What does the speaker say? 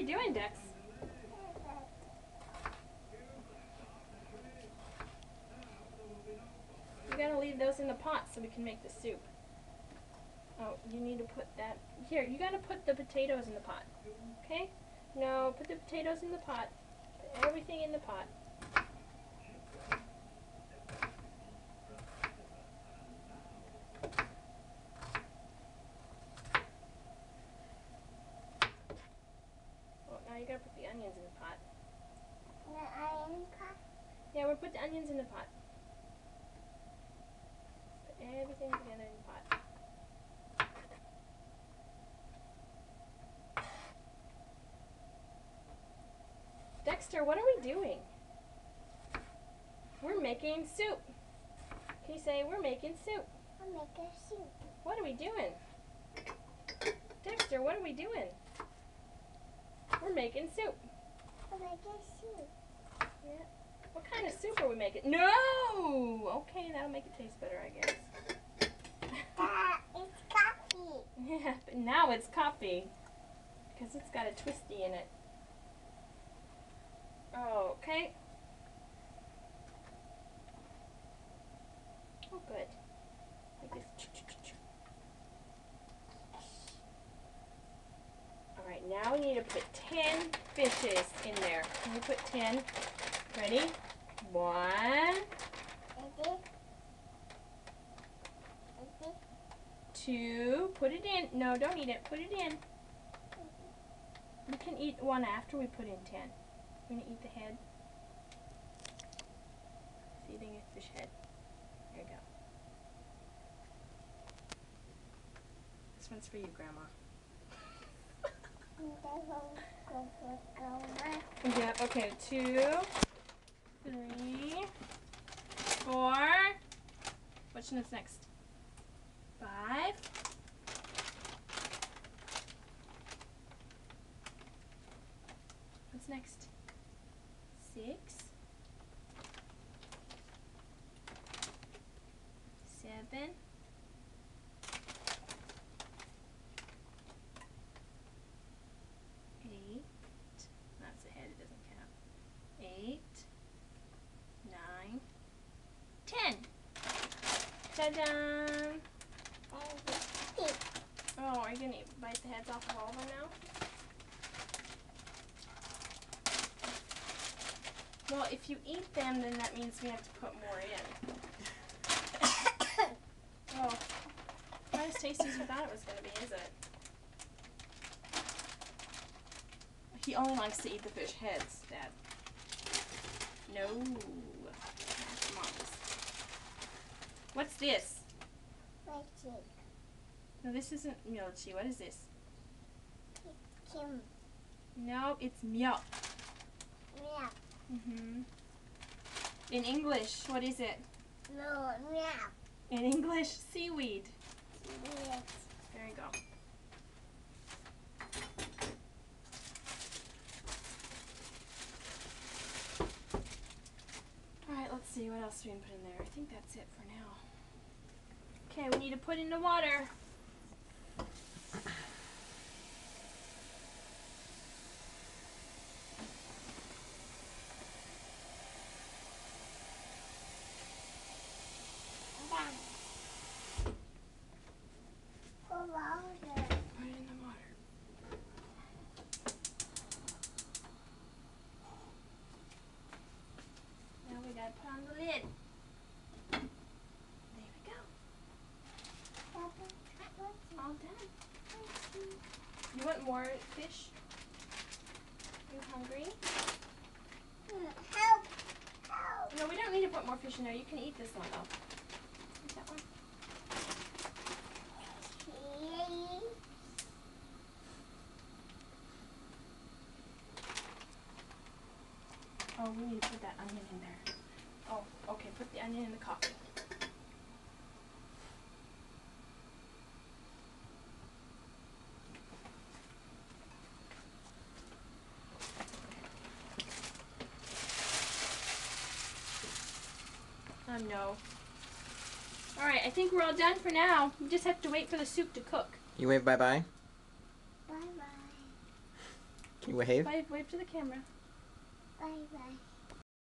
you doing, Dex? You gotta leave those in the pot so we can make the soup. Oh, you need to put that... Here, you gotta put the potatoes in the pot. Okay? No, put the potatoes in the pot. Put everything in the pot. Oh, now you gotta put the onions in the pot. The onion pot? Yeah, we'll put the onions in the pot. Put everything together in the pot. Dexter, what are we doing? We're making soup. Can you say, we're making soup? I'll make a soup. What are we doing? Dexter, what are we doing? We're making soup. I'll make a soup. Yeah. What kind of soup are we making? No! Okay, that'll make it taste better, I guess. It's coffee. Yeah, but now it's coffee. Because it's got a twisty in it. Oh, okay. Oh, good. Like this. Alright, now we need to put 10 fishes in there. Can you put 10? Ready? 1. Ready? 2. Put it in. No, don't eat it. Put it in. You can eat one after we put in 10. We're going to eat the head. It's eating a fish head. There you go. This one's for you, Grandma. Yeah, okay. 2, 3, 4. Which one's next? 5. What's next? 6. 7. 8. That's the head, it doesn't count. 8. 9. 10. Ta-da! Oh, are you going to bite the heads off of all of them now? Well, if you eat them, then that means we have to put more in. Oh, not as tasty as we thought it was going to be, is it? He only likes to eat the fish heads, Dad. No. Come on. What's this? Milkshake. No, this isn't milchi. What is this? Kim. No, it's milk. Meow. In English, what is it? No, meow. In English, seaweed. Yes. There you go. Alright, let's see. What else do we can put in there? I think that's it for now. Okay, we need to put in the water. Put it in the water. Now we gotta put on the lid. There we go. All done. You want more fish? You hungry? Help! Help! No, we don't need to put more fish in there. You can eat this one though. Eat that one. Oh, we need to put that onion in there. Oh, okay, put the onion in the coffee. No. Alright, I think we're all done for now. We just have to wait for the soup to cook. You wave bye-bye? Bye-bye. Can you wave? Wave to the camera. Bye bye.